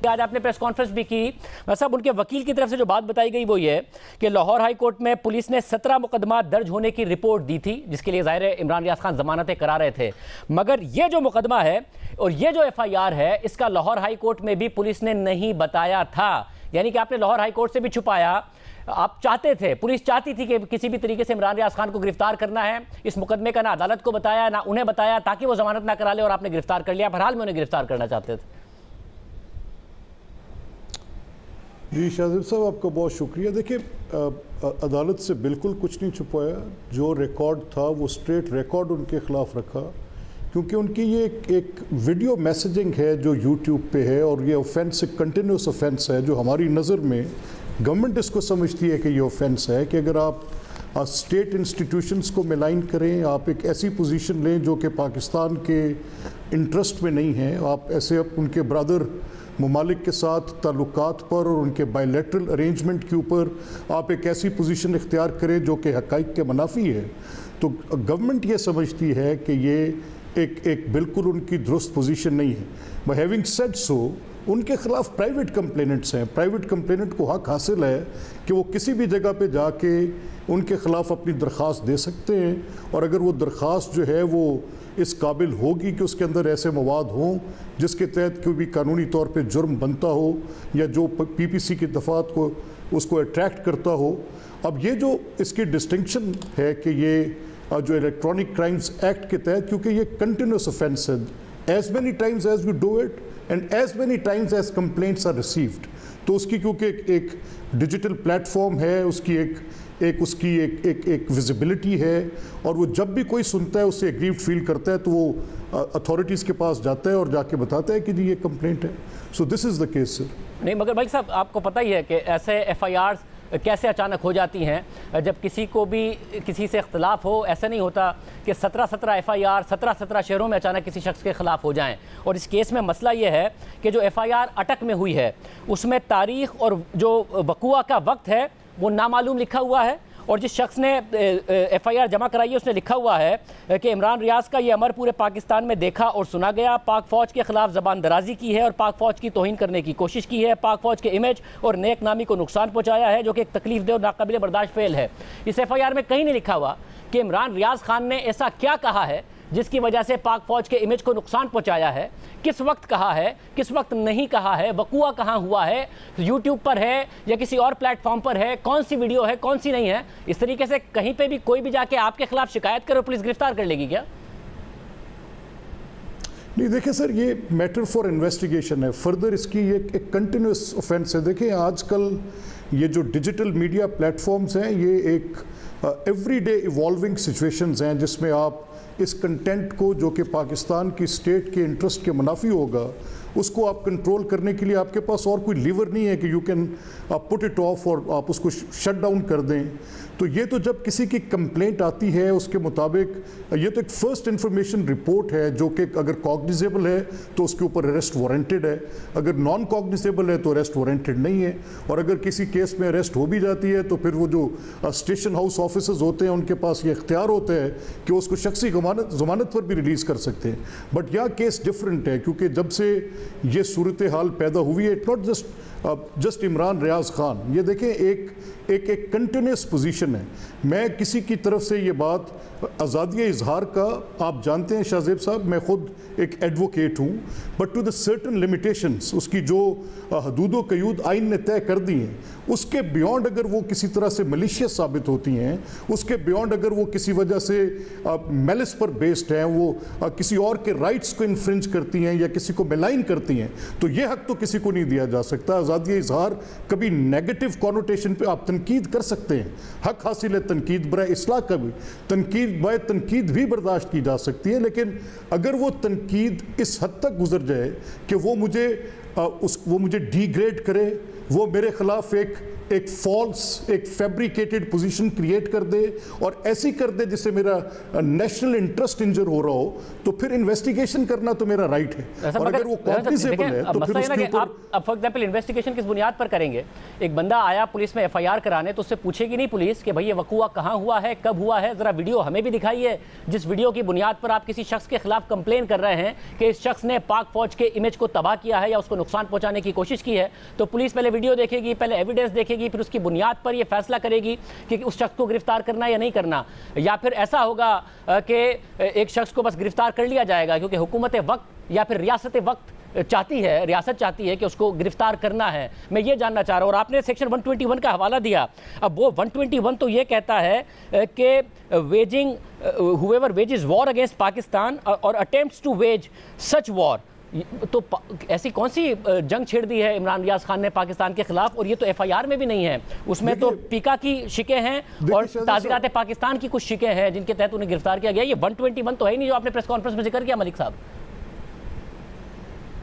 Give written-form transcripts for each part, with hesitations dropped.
آج آپ نے پریس کانفرنس بھی کی صاحب، ان کے وکیل کی طرف سے جو بات بتائی گئی وہ یہ ہے کہ لاہور ہائی کورٹ میں پولیس نے 17 مقدمات درج ہونے کی رپورٹ دی تھی، جس کے لیے ظاہر ہے عمران ریاض خان ضمانتیں کرا رہے تھے، مگر یہ جو مقدمہ ہے اور یہ جو ایف آئی آر ہے اس کا لاہور ہائی کورٹ میں بھی پولیس نے نہیں بتایا تھا، یعنی کہ آپ نے لاہور ہائی کورٹ سے بھی چھپایا۔ آپ چاہتے تھے، پولیس چاہتی تھی کہ کسی بھی طریقے سے عمران ریاض خان کو گرفتار کرنا ہے، اس مقدمے کا نہ عدالت کو بتایا نہ انہیں بتایا تاکہ وہ ضمانت نہ کرا لے، اور آپ نے گرفتار کر لیا۔ بہرحال میں انہیں گرفتار کرنا چاہتے تھے۔ جی شاہزیب صاحب، آپ کا بہت شکریہ۔ دیکھیں، عدالت سے بالکل کچھ نہیں چھپایا، جو ریکارڈ تھا وہ اسٹریٹ ریکارڈ ان کے خلاف رکھا، کیونکہ ان کی یہ ایک ویڈیو میسیجنگ ہے جو یوٹیوب پہ ہے، اور یہ اوفینس ایک کنٹینیوس اوفینس ہے جو ہماری نظر میں گورنمنٹ اس کو سمجھتی ہے کہ یہ اوفینس ہے کہ اگر آپ اسٹیٹ انسٹیٹیوشنز کو ملائن کریں، آپ ایک ایسی پوزیشن لیں جو کہ پاکستان کے انٹرسٹ میں نہیں ہے، آپ ایسے ان کے برادر ممالک کے ساتھ تعلقات پر اور ان کے بائی لیٹرل ارینجمنٹ کے اوپر آپ ایک ایسی پوزیشن اختیار کریں جو کہ حقائق کے منافی ہے، تو گورنمنٹ یہ سمجھتی ہے کہ یہ ایک بالکل ان کی درست پوزیشن نہیں ہے۔ بٹ ہیونگ سیڈ سو، ان کے خلاف پرائیویٹ کمپلیننٹس ہیں، پرائیویٹ کمپلیننٹ کو حق حاصل ہے کہ وہ کسی بھی جگہ پہ جا کے ان کے خلاف اپنی درخواست دے سکتے ہیں، اور اگر وہ درخواست جو ہے وہ اس قابل ہوگی کہ اس کے اندر ایسے مواد ہوں جس کے تحت کوئی بھی قانونی طور پہ جرم بنتا ہو یا جو پی پی سی کی دفعات کو اس کو اٹریکٹ کرتا ہو۔ اب یہ جو اس کی ڈسٹنکشن ہے کہ یہ جو الیکٹرانک کرائمز ایکٹ کے تحت، کیونکہ یہ کنٹینیوس اوفینس ہے، as many times as you do it and as many times as complaints are received, تو اس کی کیونکہ ایک ڈیجیٹل پلیٹ فارم ہے، اس کی ایک ویزیبلٹی ہے، اور وہ جب بھی کوئی سنتا ہے اس سے ایگریوڈ فیل کرتا ہے تو وہ اتھارٹیز کے پاس جاتا ہے اور جا کے بتاتا ہے کہ جی یہ کمپلینٹ ہے۔ سو دس از دا کیس سر۔ نہیں، مگر بھائی صاحب آپ کو پتہ ہی ہے کہ ایسے ایف آئی آرز کیسے اچانک ہو جاتی ہیں جب کسی کو بھی کسی سے اختلاف ہو۔ ایسا نہیں ہوتا کہ 17 ایف آئی آر 17 شہروں میں اچانک کسی شخص کے خلاف ہو جائیں، اور اس کیس میں مسئلہ یہ ہے کہ جو ایف آئی آر اٹک میں ہوئی ہے اس میں تاریخ اور جو وقوع کا وقت ہے وہ نامعلوم لکھا ہوا ہے، اور جس شخص نے ایف آئی آر جمع کرائی ہے اس نے لکھا ہوا ہے کہ عمران ریاض کا یہ امر پورے پاکستان میں دیکھا اور سنا گیا، پاک فوج کے خلاف زبان درازی کی ہے اور پاک فوج کی توہین کرنے کی کوشش کی ہے، پاک فوج کے امیج اور نیک نامی کو نقصان پہنچایا ہے، جو کہ ایک تکلیف دہ اور ناقابل برداشت فعل ہے۔ اس ایف آئی آر میں کہیں نہیں لکھا ہوا کہ عمران ریاض خان نے ایسا کیا کہا ہے جس کی وجہ سے پاک فوج کے امیج کو نقصان پہنچایا ہے، کس وقت کہا ہے، کس وقت نہیں کہا ہے، وقوع کہاں ہوا ہے، یوٹیوب پر ہے یا کسی اور پلیٹ فارم پر ہے، کون سی ویڈیو ہے کون سی نہیں ہے۔ اس طریقے سے کہیں پہ بھی کوئی بھی جا کے آپ کے خلاف شکایت کرے پولیس گرفتار کر لے گی کیا؟ نہیں، دیکھیں سر، یہ میٹر فار انویسٹیگیشن ہے، فردر اس کی ایک کنٹینیوس اوفینس ہے۔ دیکھیں آج کل یہ جو ڈیجیٹل میڈیا پلیٹ فارمز ہیں یہ ایک ایوری ڈے ایوالونگ سچویشنز ہیں، جس میں آپ اس کنٹینٹ کو جو کہ پاکستان کی اسٹیٹ کے انٹرسٹ کے منافی ہوگا اس کو آپ کنٹرول کرنے کے لیے آپ کے پاس اور کوئی لیور نہیں ہے کہ you can put it of اور آپ اس کو شٹ ڈاؤن کر دیں۔ تو یہ تو جب کسی کی کمپلینٹ آتی ہے اس کے مطابق یہ تو ایک فرسٹ انفارمیشن رپورٹ ہے جو کہ اگر کاگنیزیبل ہے تو اس کے اوپر اریسٹ وارنٹڈ ہے، اگر نان کاگنیزیبل ہے تو اریسٹ وارنٹڈ نہیں ہے، اور اگر کسی کیس میں اریسٹ ہو بھی جاتی ہے تو پھر وہ جو اسٹیشن ہاؤس آفیسرز ہوتے ہیں ان کے پاس یہ اختیار ہوتا ہے کہ اس کو شخصی ضمانت پر بھی ریلیز کر سکتے ہیں۔ بٹ یہاں کیس ڈفرینٹ ہے، کیونکہ جب سے یہ صورتحال پیدا ہوئی ہے، اٹ ناٹ جسٹ عمران ریاض خان، یہ دیکھیں ایک کنٹینیوس پوزیشن ہے۔ میں کسی کی طرف سے یہ بات آزادی اظہار کا، آپ جانتے ہیں شاہ زیب صاحب میں خود ایک ایڈوکیٹ ہوں، but to the certain limitations, اس کی جو حدود و قیود آئین نے طے کر دی ہیں اس کے بیونڈ اگر وہ کسی طرح سے ملیشیس ثابت ہوتی ہیں، اس کے بیونڈ اگر وہ کسی وجہ سے میلس پر بیسڈ ہیں، وہ کسی اور کے رائٹس کو انفرنج کرتی ہیں یا کسی کو ملائن کرتی ہیں، تو یہ حق تو کسی کو نہیں دیا جا سکتا۔ آزادی اظہار کبھی نیگیٹو کونوٹیشن پہ آپ تنقید کر سکتے ہیں، حق حاصل ہے تنقید برائے اصلاح کا بھی، تنقید بھی برداشت کی جا سکتی ہے، لیکن اگر وہ تنقید اس حد تک گزر جائے کہ وہ مجھے ڈی گریڈ کرے، وہ میرے خلاف ایک فالس، ایک فیبریکیٹڈ پوزیشن کریٹ کر دے اور ایسی کر دے جس سے میرا نیشنل انٹرسٹ انجر ہو رہا ہو، تو پھر انویسٹیگیشن کرنا تو میرا رائٹ ہے، اور اگر وہ کاگنیزیبل ہے تو پھر اس کے اوپر اب فار ایگزامپل انویسٹیگیشن کس بنیاد پر کریں گے؟ ایک بندہ آیا پولیس میں ایف آئی آر کرانے تو اس سے پوچھے گی نہیں پولیس کہ بھئی یہ وقوع کہاں ہوا ہے، کب ہوا ہے، ذرا ویڈیو ہمیں بھی دکھائیے جس ویڈیو کی بنیاد پر آپ کسی شخص کے خلاف کمپلین کر رہے ہیں کہ اس شخص نے پاک فوج کے امیج کو تباہ کیا ہے یا اس کو نقصان پہنچانے کی کوشش کی ہے تو پولیس پہلے ویڈیو دیکھے گی, پہلے ایویڈنس دیکھے گی, پھر اس کی بنیاد پر یہ فیصلہ کرے گی کہ اس شخص کو گرفتار کرنا یا نہیں کرنا. یا پھر ایسا ہوگا کہ ایک شخص کو بس گرفتار کر لیا جائے گا کیونکہ حکومت وقت یا پھر ریاست وقت چاہتی ہے, ریاست چاہتی ہے کہ اس کو گرفتار کرنا ہے. میں یہ جاننا چاہ رہا ہوں, اور آپ نے سیکشن 121 کا حوالہ دیا. اب وہ 121 تو یہ کہتا ہے کہ whoever wages war against Pakistan or attempts to wage such war, تو ایسی کون سی جنگ چھیڑ دی ہے عمران ریاض خان نے پاکستان کے خلاف؟ اور یہ تو ایف آئی آر میں بھی نہیں ہے, اس میں تو پیکا کی شکیں ہیں اور تعزیرات پاکستان کی کچھ شکیں ہیں جن کے تحت انہیں گرفتار کیا گیا. یہ 121 تو ہے ہی نہیں جو آپ نے پریس کانفرنس میں ذکر کیا ملک صاحب.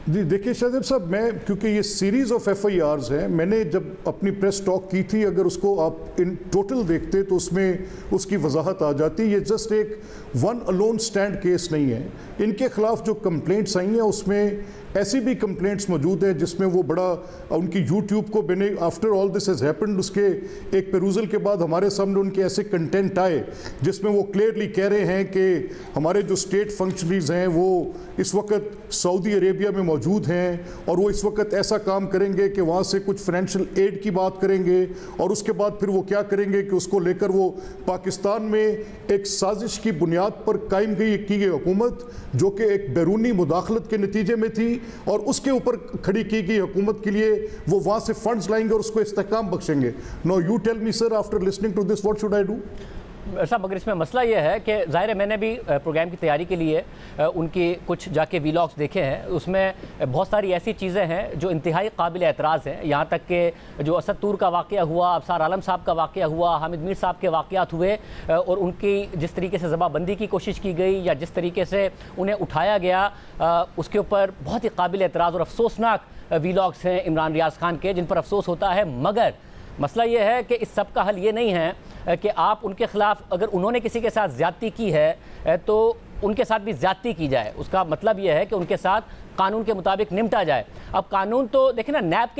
جی دیکھیے شاہزیب صاحب, میں کیونکہ یہ سیریز آف ایف آئی آرز ہیں, میں نے جب اپنی پریس ٹاک کی تھی, اگر اس کو آپ ان ٹوٹل دیکھتے تو اس میں اس کی وضاحت آ جاتی. یہ جسٹ ایک ون الون سٹینڈ کیس نہیں ہے. ان کے خلاف جو کمپلینٹس آئی ہیں اس میں ایسی بھی کمپلینٹس موجود ہیں جس میں وہ بڑا ان کی یوٹیوب کو میں نے after all this has happened اس کے ایک پیروزل کے بعد ہمارے سامنے ان کے ایسے کنٹینٹ آئے جس میں وہ کلیئرلی کہہ رہے ہیں کہ ہمارے جو اسٹیٹ فنکشنریز ہیں وہ اس وقت سعودی عربیہ میں موجود ہیں اور وہ اس وقت ایسا کام کریں گے کہ وہاں سے کچھ فائنینشیل ایڈ کی بات کریں گے اور اس کے بعد پھر وہ کیا کریں گے کہ اس کو لے کر وہ پاکستان میں ایک سازش کی بنیاد پر قائم کی گئی حکومت جو کہ ایک بیرونی مداخلت کے نتیجے میں تھی اور اس کے اوپر کھڑی کی گئی حکومت کے لیے وہ وہاں سے فنڈز لائیں گے اور اس کو استحکام بخشیں گے. No you tell me sir after listening to this what should I do? صاحب مگر اس میں مسئلہ یہ ہے کہ ظاہر ہے میں نے بھی پروگرام کی تیاری کے لیے ان کی کچھ جا کے ویلاگز دیکھے ہیں, اس میں بہت ساری ایسی چیزیں ہیں جو انتہائی قابل اعتراض ہیں. یہاں تک کہ جو اسد طور کا واقعہ ہوا, ابصار عالم صاحب کا واقعہ ہوا, حامد میر صاحب کے واقعات ہوئے اور ان کی جس طریقے سے زباں بندی کی کوشش کی گئی یا جس طریقے سے انہیں اٹھایا گیا, اس کے اوپر بہت ہی قابل اعتراض اور افسوسناک ویلاگز ہیں عمران ریاض خان کے جن پر افسوس ہوتا ہے. مگر مسئلہ یہ ہے کہ اس سب کا حل یہ نہیں ہے کہ آپ ان کے خلاف, اگر انہوں نے کسی کے ساتھ زیادتی کی ہے تو ان کے ساتھ بھی زیادتی کی جائے. اس کا مطلب یہ ہے کہ ان کے ساتھ قانون کے مطابق نمٹا جائے. اب قانون تو دیکھیں نا, نیب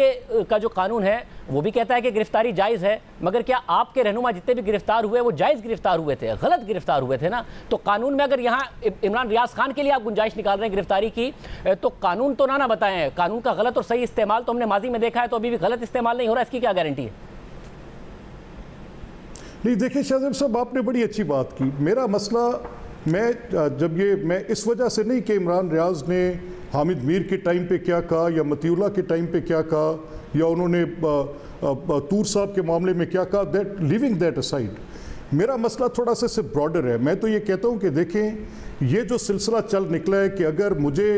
کا جو قانون ہے وہ بھی کہتا ہے کہ گرفتاری جائز ہے, مگر کیا آپ کے رہنما جتنے بھی گرفتار ہوئے وہ جائز گرفتار ہوئے تھے, غلط گرفتار ہوئے تھے نا؟ تو قانون میں اگر یہاں عمران ریاض خان کے لیے آپ گنجائش نکال رہے ہیں گرفتاری کی تو قانون تو نہ بتائیں. قانون کا غلط اور صحیح استعمال تو ہم نے ماضی میں دیکھا ہے, تو ابھی بھی غلط استعمال نہیں ہو رہا, اس کی کیا گارنٹی ہے؟ نہیں دیکھیں شاہزیب صاحب, آپ نے بڑی اچھی بات کی. میرا مسئلہ میں اس وجہ سے نہیں کہ عمران ریاض نے حامد میر کے ٹائم پہ کیا کہا یا متی اللہ کے ٹائم پہ کیا کہا یا انہوں نے طور صاحب کے معاملے میں کیا کہا, لیونگ دیٹ اسائڈ, میرا مسئلہ تھوڑا سا براڈر ہے. میں تو یہ کہتا ہوں کہ دیکھیں یہ جو سلسلہ چل نکلا ہے کہ اگر مجھے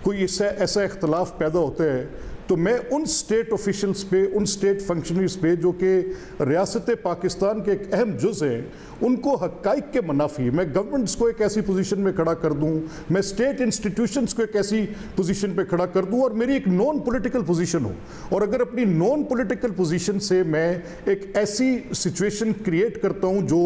کوئی ایسا اختلاف پیدا ہوتا ہے تو میں ان سٹیٹ آفیشلز پہ, ان سٹیٹ فنکشنریز پہ جو کہ ریاست پاکستان کے ایک اہم جز ہیں, ان کو حقائق کے منافی میں گورنمنٹس کو ایک ایسی پوزیشن میں کھڑا کر دوں, میں سٹیٹ انسٹیٹیوشنز کو ایک ایسی پوزیشن پہ کھڑا کر دوں اور میری ایک نون پولیٹیکل پوزیشن ہو. اور اگر اپنی نون پولیٹیکل پوزیشن سے میں ایک ایسی سچویشن کریٹ کرتا ہوں جو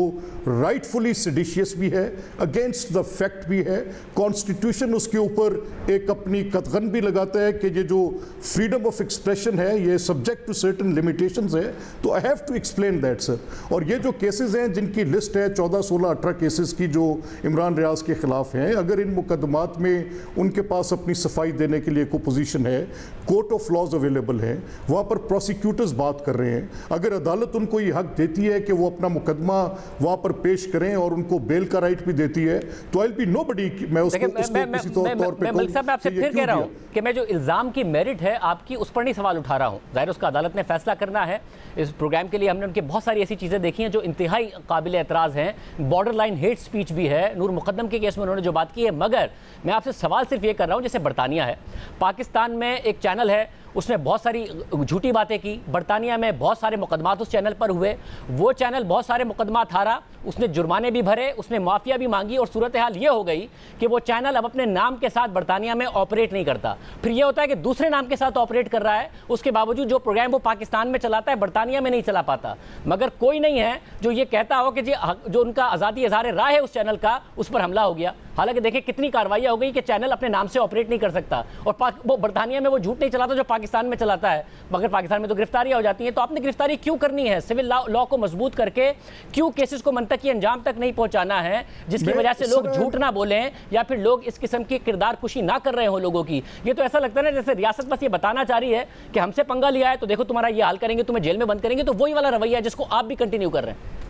رائٹ فلی سیڈیشیس بھی ہے, اگینسٹ دا فیکٹ بھی ہے, کانسٹیٹیوشن اس کے اوپر ایک اپنی قدغن بھی لگاتا ہے کہ یہ جو فریڈم آف ایکسپریشن ہے یہ سبجیکٹ ٹو سرٹن لمیٹیشنز ہے, تو I have to explain that sir. اور یہ جو کیسز ہیں جن کی لسٹ ہے 14 16 18 کیسز کی جو عمران ریاض کے خلاف ہیں, اگر ان مقدمات میں ان کے پاس اپنی صفائی دینے کے لیے کوئی پوزیشن ہے, کورٹ آف لاز اویلیبل ہے, وہاں پر پروسیکیوٹرز بات کر رہے ہیں, اگر عدالت ان کو یہ حق دیتی ہے کہ وہ اپنا مقدمہ وہاں پر پیش کریں اور ان کو بیل کا رائٹ بھی دیتی ہے, تو آئی ول بی نو بڈی. میں اس کو کسی طور پہ ملک صاحب میں آپ سے پھر کہہ رہا ہوں کہ میں جو الزام کی میرٹ ہے آپ کی اس پر نہیں سوال اٹھا رہا ہوں. ظاہر اس کا عدالت نے فیصلہ کرنا ہے. اس پروگرام کے لیے ہم نے ان کے بہت ساری ایسی چیزیں دیکھی ہیں جو انتہائی قابل اعتراض ہیں, بارڈر لائن ہیٹ سپیچ بھی ہے, نور مقدم کے کیس میں انہوں نے جو بات کی ہے. مگر میں آپ سے سوال صرف یہ کر رہا ہوں, جیسے برطانیہ ہے, پاکستان میں ایک چینل ہے, اس نے بہت ساری جھوٹی باتیں کی, برطانیہ میں بہت سارے مقدمات اس چینل پر ہوئے, وہ چینل بہت سارے مقدمات ہارا, اس نے جرمانے بھی بھرے, اس نے معافیہ بھی مانگی, اور صورتحال یہ ہو گئی کہ وہ چینل اب اپنے نام کے ساتھ برطانیہ میں آپریٹ نہیں کرتا. پھر یہ ہوتا ہے کہ دوسرے نام کے ساتھ آپریٹ کر رہا ہے, اس کے باوجود جو پروگرام وہ پاکستان میں چلاتا ہے برطانیہ میں نہیں چلا پاتا. مگر کوئی نہیں ہے جو یہ کہتا ہو کہ جی جو ان کا آزادی اظہار رائے ہے اس چینل کا, اس پر حملہ ہو گیا. حالانکہ دیکھیں کتنی کارروائیاں ہو گئی کہ چینل اپنے نام سے آپریٹ نہیں کر سکتا, اور وہ برطانیہ میں وہ جھوٹ نہیں چلاتا جو پاکستان میں چلاتا ہے، مگر پاکستان میں تو گرفتاریاں ہو جاتی ہیں. تو آپ نے گرفتاری کیوں کرنی ہے؟ سول لا کو مضبوط کر کے کیوں کیسز کو منطقی انجام تک نہیں پہنچانا ہے، جس کی وجہ سے لوگ جھوٹ نہ بولیں یا پھر لوگ اس قسم کی کردار کشی نہ کر رہے ہوں لوگوں کی؟ یہ تو ایسا لگتا ہے نا جیسے ریاست بس یہ بتانا چاہ رہی ہے کہ ہم سے پنگا لیا ہے تو دیکھو تمہارا یہ حال کریں گے، تمہیں جیل میں بند کریں گے. تو وہی والا رویہ ہے جس کو آپ بھی کنٹینیو کر رہے ہیں.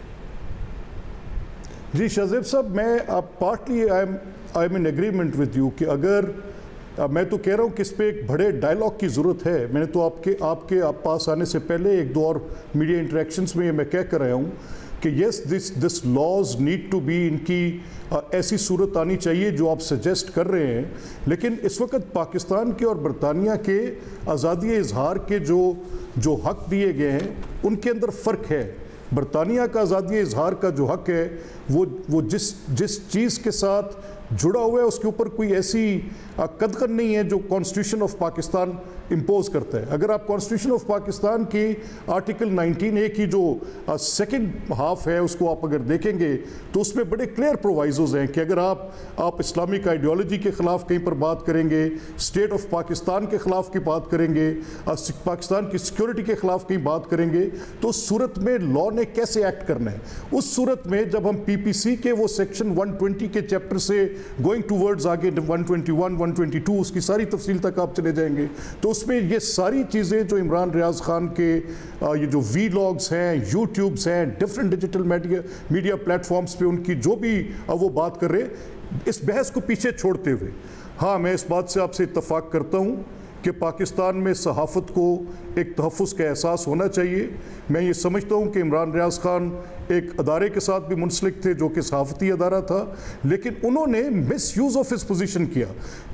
جی شہزیب صاحب، میں partly I am in agreement with you کہ اگر میں تو کہہ رہا ہوں کہ اس پہ ایک بڑے ڈائلاگ کی ضرورت ہے. میں نے تو آپ کے پاس آنے سے پہلے ایک دو اور میڈیا انٹریکشنز میں یہ میں کہہ کر رہا ہوں کہ یس دس لاز نیڈ ٹو بی، ان کی ایسی صورت آنی چاہیے جو آپ سجیسٹ کر رہے ہیں. لیکن اس وقت پاکستان کے اور برطانیہ کے آزادی اظہار کے جو حق دیے گئے ہیں ان کے اندر فرق ہے. برطانیہ کا آزادی اظہار کا جو حق ہے وہ جس چیز کے ساتھ جڑا ہوا ہے اس کے اوپر کوئی ایسی قدغن نہیں ہے جو کانسٹیٹیوشن آف پاکستان امپوز کرتا ہے. اگر آپ کانسٹیٹیوشن آف پاکستان کی آرٹیکل 19A کی جو سیکنڈ ہاف ہے اس کو آپ اگر دیکھیں گے تو اس میں بڑے کلیئر پرووائزوز ہیں کہ اگر آپ اسلامک آئیڈیالوجی کے خلاف کہیں پر بات کریں گے، اسٹیٹ آف پاکستان کے خلاف کی بات کریں گے، پاکستان کی سیکیورٹی کے خلاف کہیں بات کریں گے، تو اس صورت میں لا نے کیسے ایکٹ کرنا ہے. اس صورت میں جب ہم PPC کے وہ سیکشن 120 کے چیپٹر سے گوئنگ ٹوورڈز آگے 121 122 اس کی ساری تفصیل تک آپ چلے جائیں گے تو اس میں یہ ساری چیزیں جو عمران ریاض خان کے یہ جو وی لاگز ہیں، یوٹیوبز ہیں، different digital media platforms پہ ان کی جو بھی وہ بات کر رہے اس بحث کو پیچھے چھوڑتے ہوئے، ہاں میں اس بات سے آپ سے اتفاق کرتا ہوں کہ پاکستان میں صحافت کو ایک تحفظ کا احساس ہونا چاہیے. میں یہ سمجھتا ہوں کہ عمران ریاض خان ایک ادارے کے ساتھ بھی منسلک تھے جو کہ صحافتی ادارہ تھا، لیکن انہوں نے مس یوز آف ہز پوزیشن کیا.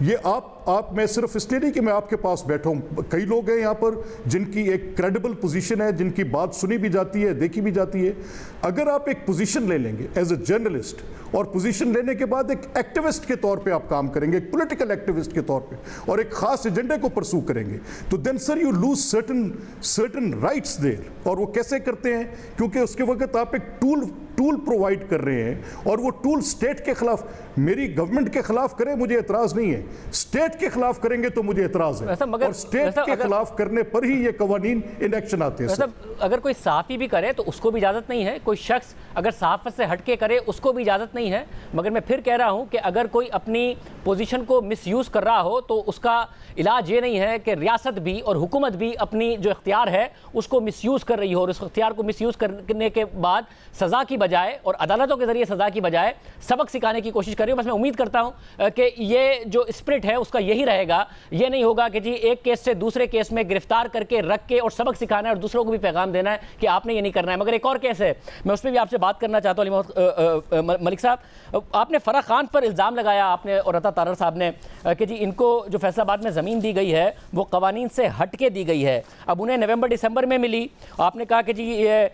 یہ آپ میں صرف اس لیے نہیں کہ میں آپ کے پاس بیٹھا ہوں، کئی لوگ ہیں یہاں پر جن کی ایک کریڈیبل پوزیشن ہے، جن کی بات سنی بھی جاتی ہے، دیکھی بھی جاتی ہے. اگر آپ ایک پوزیشن لے لیں گے ایز اے جرنلسٹ اور پوزیشن لینے کے بعد ایک ایکٹیوسٹ کے طور پہ آپ کام کریں گے، ایک پولیٹیکل ایکٹیوسٹ کے طور پہ، اور ایک خاص ایجنڈے کو پرسو کریں گے، تو then sir you lose certain rights there. اور وہ کیسے کرتے ہیں؟ کیونکہ اس کے وقت آپ ایک ٹول پرووائڈ کر رہے ہیں اور وہ ٹول سٹیٹ کے خلاف، میری گورنمنٹ کے خلاف کریں مجھے اعتراض نہیں ہے، سٹیٹ کے خلاف کریں گے تو مجھے اعتراض ہے، اور سٹیٹ کے خلاف کرنے پر ہی یہ قوانین ان ایکشن آتے ہیں. اگر کوئی صحافی بھی کرے تو اس کو بھی اجازت نہیں ہے، کوئی شخص اگر صحافت سے ہٹ کے کرے اس کو بھی اجازت نہیں ہے. مگر میں پھر کہہ رہا ہوں کہ اگر کوئی اپنی پوزیشن کو مس یوز کر رہا ہو تو اس کا علاج یہ نہیں ہے کہ ریاست بھی اور حکومت بھی اپنی جو اختیار ہے اس کو مس یوز کر رہی ہو، اور اس اختیار کو مس یوز کرنے کے بعد سزا کی بجائے اور عدالتوں کے ذریعے سزا کی بجائے سبق سکھانے کی کوشش کر رہی ہوں. بس میں امید کرتا ہوں کہ یہ جو اسپرٹ ہے اس کا یہی رہے گا. یہ نہیں ہوگا کہ جی ایک کیس سے دوسرے کیس میں گرفتار کر کے رکھ کے اور سبق سکھانا ہے اور دوسروں کو بھی پیغام دینا ہے کہ آپ نے یہ نہیں کرنا ہے. مگر ایک اور کیس ہے، میں اس پہ بھی آپ سے بات کرنا چاہتا ہوں. علی ملک صاحب، آپ نے فرح خان پر الزام لگایا، آپ نے اور عطا تارڑ صاحب نے، کہ جی ان کو جو فیصل آباد میں زمین دی گئی ہے وہ قوانین سے ہٹ کے دی گئی ہے. اب انہیں نومبر دسمبر میں ملی، آپ نے کہا کہ جی یہ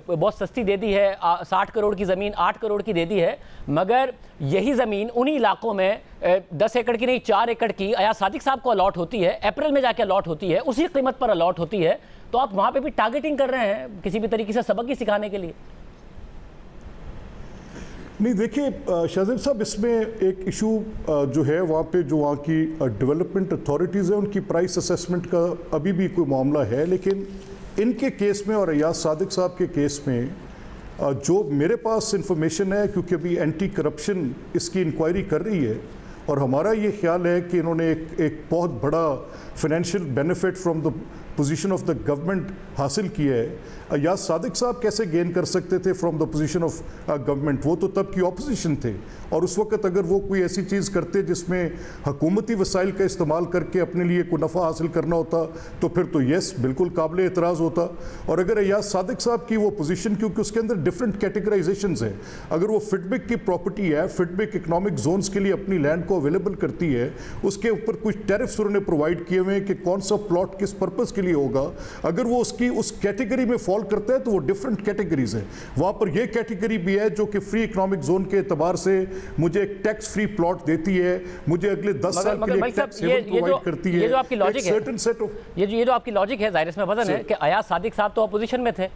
بہت سستی دے دی ہے، 60 کروڑ کی زمین 8 کروڑ کی دے دی ہے. مگر یہی زمین انہی علاقوں میں 10 ایکڑ کی نہیں 4 ایکڑ کی ایاز صادق صاحب کو الاٹ ہوتی ہے، اپریل میں جا کے الاٹ ہوتی ہے، اسی قیمت پر الاٹ ہوتی ہے. تو آپ وہاں پہ بھی ٹارگیٹنگ کر رہے ہیں کسی بھی طریقے سے سبق ہی سکھانے کے لیے. نہیں دیکھیں شہزیب صاحب، اس میں ایک ایشو جو ہے وہاں پہ جو وہاں کی ڈیولپمنٹ اتھارٹیز ہیں ان کی پرائس اسیسمنٹ کا ابھی بھی کوئی معاملہ ہے. لیکن ان کے کیس میں اور ایاز صادق صاحب کے کیس میں جو میرے پاس انفارمیشن ہے، کیونکہ ابھی اینٹی کرپشن اس کی انکوائری کر رہی ہے اور ہمارا یہ خیال ہے کہ انہوں نے ایک بہت بڑا financial benefit from the position of the government حاصل کیا ہے. ایاز صادق صاحب کیسے گین کر سکتے تھے from the position of government? وہ تو تب کی اپوزیشن تھے، اور اس وقت اگر وہ کوئی ایسی چیز کرتے جس میں حکومتی وسائل کا استعمال کر کے اپنے لیے کوئی نفع حاصل کرنا ہوتا تو پھر تو یس بالکل قابل اعتراض ہوتا. اور اگر ایاز صادق صاحب کی وہ پوزیشن، کیونکہ اس کے اندر ڈفرینٹ کیٹیگرائزیشنز ہیں، اگر وہ فٹ بک کی پراپرٹی ہے، فٹ بک اکنامک زونز کے لیے اپنی لینڈ کو اویلیبل کرتی ہے، اس کے اوپر کچھ ٹیرفس انہوں نے پرووائڈ کیے ہوئے ہیں کہ کون سا پلاٹ کس پرپس کے لیے ہوگا. اگر وہ اس کیٹیگری میں فال کرتا ہے تو وہ ڈفرینٹ کیٹیگریز ہیں. وہاں پر یہ کیٹیگری بھی ہے جو کہ فری اکنامک زون کے اعتبار سے مجھے ایک ٹیکس فری پلاٹ دیتی ہے، مجھے اگلے 10 سال کے لیے ٹیکس ہیون پرووائڈ کرتی ہے. یہ جو آپ کی لاجک ہے ظاہر اس میں وزن ہے کہ ایاز صادق صاحب تو اپوزیشن میں تھے،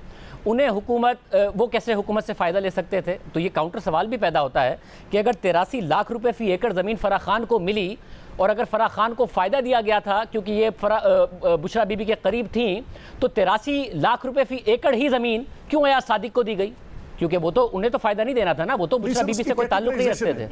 انہیں حکومت وہ کیسے حکومت سے فائدہ لے سکتے تھے؟ تو یہ کاؤنٹر سوال بھی پیدا ہوتا ہے کہ اگر 83 لاکھ روپے فی ایکڑ زمین فرح خان کو ملی اور اگر فرح خان کو فائدہ دیا گیا تھا کیونکہ یہ بشرا بی بی کے قریب تھیں تو 83 لاکھ روپے فی ایکڑ ہی زمین کیوں ایاز صادق کو دی گئی؟ کیونکہ وہ تو انہیں تو فائدہ نہیں دینا تھا نا, وہ تو بشرا بی بی سے کوئی تعلق نہیں رکھتے تھے.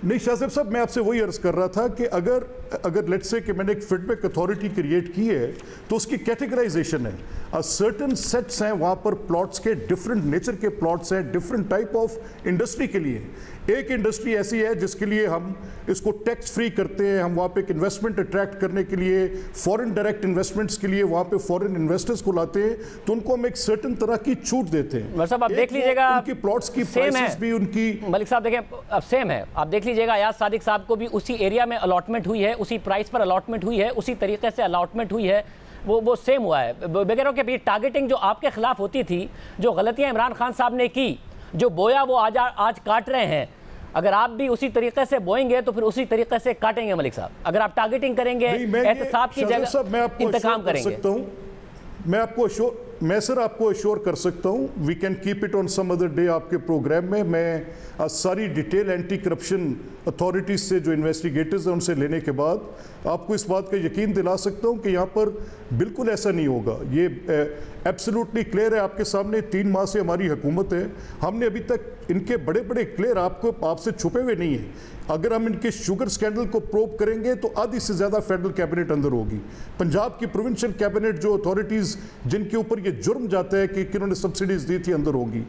نہیں شاہ زیب صاحب, میں آپ سے وہی عرض کر رہا تھا کہ اگر لیٹ سے کہ میں نے ایک فیڈ بیک اتھارٹی کریٹ کی ہے تو اس کی کیٹیگرائزیشن ہے, سرٹن سیٹس ہیں وہاں پر پلاٹس کے, ڈیفرنٹ نیچر کے پلاٹس ہیں ڈیفرنٹ ٹائپ آف انڈسٹری کے لیے. ایک انڈسٹری ایسی ہے جس کے لیے ہم اس کو ٹیکس فری کرتے ہیں, ہم وہاں پہ ایک انویسٹمنٹ اٹریکٹ کرنے کے لیے, فورن ڈائریکٹ انویسٹمنٹس کے لیے وہاں پہ فورن انویسٹرز کو لاتے ہیں تو ان کو ہم ایک سرٹن طرح کی چھوٹ دیتے ہیں. صاحب آپ دیکھ لیجئے گا ان کی پلاٹس کی پرائسز بھی ان کی, ملک صاحب دیکھیں اب سیم ہے, آپ دیکھ لیجئے گا ایاز صادق صاحب کو بھی اسی ایریا میں الاٹمنٹ ہوئی ہے, اسی پرائس پر الاٹمنٹ ہوئی ہے, اسی طریقے سے الاٹمنٹ ہوئی ہے, وہ سیم ہوا ہے. میں کہہ رہا ہوں کہ ٹارگیٹنگ جو آپ کے خلاف ہوتی تھی, جو غلطیاں عمران خان صاحب نے کی, جو بویا وہ آج کاٹ رہے ہیں, اگر آپ بھی اسی طریقے سے بوئیں گے تو پھر اسی طریقے سے کاٹیں گے ملک صاحب. اگر آپ ٹارگیٹنگ کریں گے احتساب کی جگہ انتقام کریں گے. میں سر آپ کو اشور کر سکتا ہوں, we can keep it on some other day آپ کے پروگرام میں ساری ڈیٹیل اینٹی کرپشن اتھارٹیز سے جو انویسٹیگیٹرز ہیں ان سے لینے کے بعد آپ کو اس بات کا یقین دلا سکتا ہوں کہ یہاں پر بالکل ایسا نہیں ہوگا. یہ ایبسلوٹلی کلیئر ہے آپ کے سامنے, 3 ماہ سے ہماری حکومت ہے, ہم نے ابھی تک ان کے بڑے بڑے کلیئر آپ سے چھپے ہوئے نہیں ہیں. اگر ہم ان کے شوگر سکینڈل کو پروب کریں گے تو آدھی سے زیادہ فیڈرل کیبنٹ اندر ہوگی. پنجاب کی پروونشل کیبنٹ جو اتھارٹیز جن کے اوپر یہ جرم جاتا ہے کہ کنہوں نے سبسیڈیز دی تھی اندر ہوگی.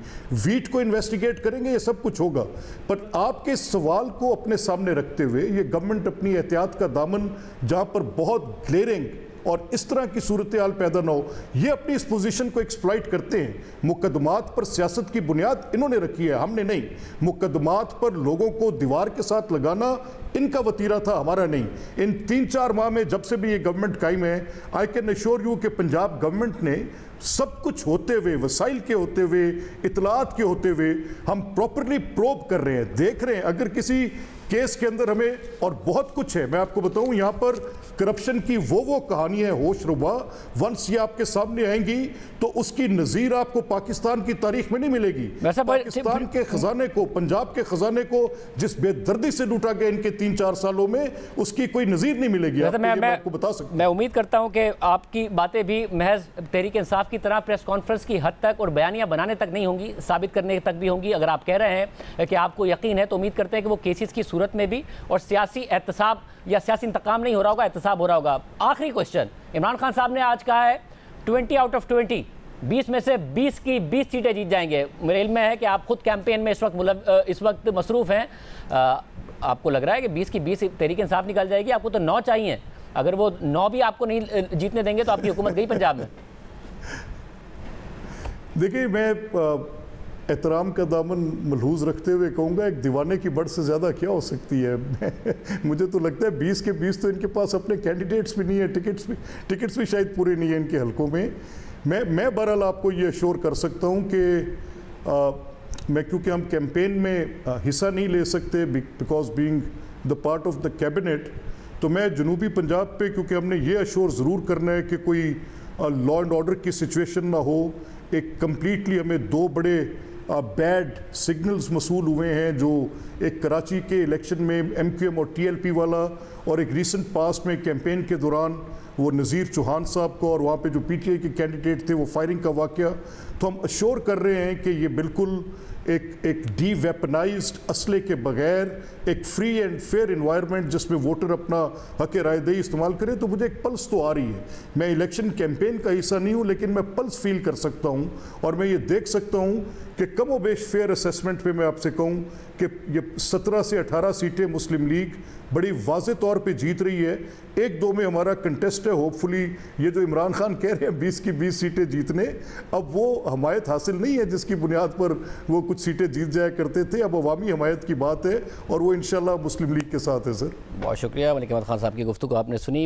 ویٹ کو انویسٹیگیٹ کریں گے, یہ سب کچھ ہوگا. پر آپ کے سوال کو اپنے سامنے رکھتے ہوئے یہ گورنمنٹ اپنی احتیاط کا دامن جہاں پر بہت گلیئرنگ اور اس طرح کی صورتحال پیدا نہ ہو, یہ اپنی اس پوزیشن کو ایکسپلائٹ کرتے ہیں. مقدمات پر سیاست کی بنیاد انہوں نے رکھی ہے, ہم نے نہیں. مقدمات پر لوگوں کو دیوار کے ساتھ لگانا ان کا وطیرہ تھا, ہمارا نہیں. ان 3-4 ماہ میں جب سے بھی یہ گورنمنٹ قائم ہے, آئی کین ایشور یو کہ پنجاب گورنمنٹ نے سب کچھ ہوتے ہوئے, وسائل کے ہوتے ہوئے, اطلاعات کے ہوتے ہوئے, ہم پراپرلی پروب کر رہے ہیں, دیکھ رہے ہیں. اگر کسی کیس کے اندر ہمیں, اور بہت کچھ ہے, میں آپ کو بتاؤں یہاں پر کرپشن کی وہ کہانیاں ہوش ربا ونس یہ آپ کے سامنے آئیں گی تو اس کی نظیر آپ کو پاکستان کی تاریخ میں نہیں ملے گی. پاکستان کے خزانے کو, پنجاب کے خزانے کو جس بے دردی سے لوٹا گیا ان کے 3-4 سالوں میں, اس کی کوئی نظیر نہیں ملے گی. میں آپ کو بتا سکتا ہوں. میں امید کرتا ہوں کہ آپ کی باتیں بھی محض تحریک انصاف کی طرح پریس کانفرنس کی حد تک اور بیانیاں بنانے تک نہیں ہوں گی, ثابت کرنے تک بھی ہوں گی. اگر آپ کہہ رہے ہیں کہ آپ کو یقین ہے تو امید کرتے ہیں کہ وہ کیسز کی صورت میں بھی, اور سیاسی احتساب یا سیاسی انتقام نہیں ہو رہا ہوگا, احتساب ہو رہا ہوگا. آخری کوشچن, عمران خان صاحب نے آج کہا ہے 20 آؤٹ آف 20, 20 میں سے 20 کی 20 سیٹیں جیت جائیں گے. میرے علم میں ہے کہ آپ خود کیمپین میں اس وقت مصروف ہیں. آپ کو لگ رہا ہے کہ 20 کی 20 تحریک انصاف نکل جائے گی؟ آپ کو تو 9 چاہیے, اگر وہ 9 بھی آپ کو نہیں جیتنے دیں گے تو آپ کی حکومت گئی پنجاب میں. دیکھیں, میں احترام کا دامن ملحوظ رکھتے ہوئے کہوں گا, ایک دیوانے کی بڑھ سے زیادہ کیا ہو سکتی ہے. مجھے تو لگتا ہے 20 کے 20 تو ان کے پاس اپنے کینڈیڈیٹس بھی نہیں ہیں, ٹکٹس بھی شاید پورے نہیں ہیں ان کے حلقوں میں. میں بہرحال آپ کو یہ اشور کر سکتا ہوں کہ میں, کیونکہ ہم کیمپین میں حصہ نہیں لے سکتے because being the part of the cabinet, تو میں جنوبی پنجاب پہ, کیونکہ ہم نے یہ اشور ضرور کرنا ہے کہ کوئی لا اینڈ آرڈر کی سچویشن نہ ہو. ایک کمپلیٹلی ہمیں 2 بڑے بیڈ سگنلز موصول ہوئے ہیں, جو ایک کراچی کے الیکشن میں MQM اور TLP والا, اور ایک ریسنٹ پاس میں کیمپین کے دوران وہ نذیر چوہان صاحب کو اور وہاں پہ جو PTI کے کینڈیڈیٹ تھے وہ فائرنگ کا واقعہ. تو ہم اشور کر رہے ہیں کہ یہ بالکل ایک ڈی ویپنائزڈ اسلحے کے بغیر ایک فری اینڈ فیئر انوائرمنٹ جس میں ووٹر اپنا حق رائے دہی استعمال کرے. تو مجھے ایک پلس تو آ رہی ہے. میں الیکشن کیمپین کا حصہ نہیں ہوں, لیکن میں پلس فیل کر سکتا ہوں, اور میں یہ دیکھ سکتا ہوں کہ کم و بیش فیئر اسیسمنٹ پہ میں آپ سے کہوں کہ یہ 17 سے 18 سیٹیں مسلم لیگ بڑی واضح طور پہ جیت رہی ہے. 1-2 میں ہمارا کنٹیسٹ ہے. ہوپ فلی یہ جو عمران خان کہہ رہے ہیں 20 کی 20 سیٹیں جیتنے, اب وہ حمایت حاصل نہیں ہے جس کی بنیاد پر وہ کچھ سیٹیں جیت جایا کرتے تھے. اب عوامی حمایت کی بات ہے, اور وہ انشاءاللہ مسلم لیگ کے ساتھ ہے. سر بہت شکریہ. ملک احمد خان صاحب کی گفتگو آپ نے سنی.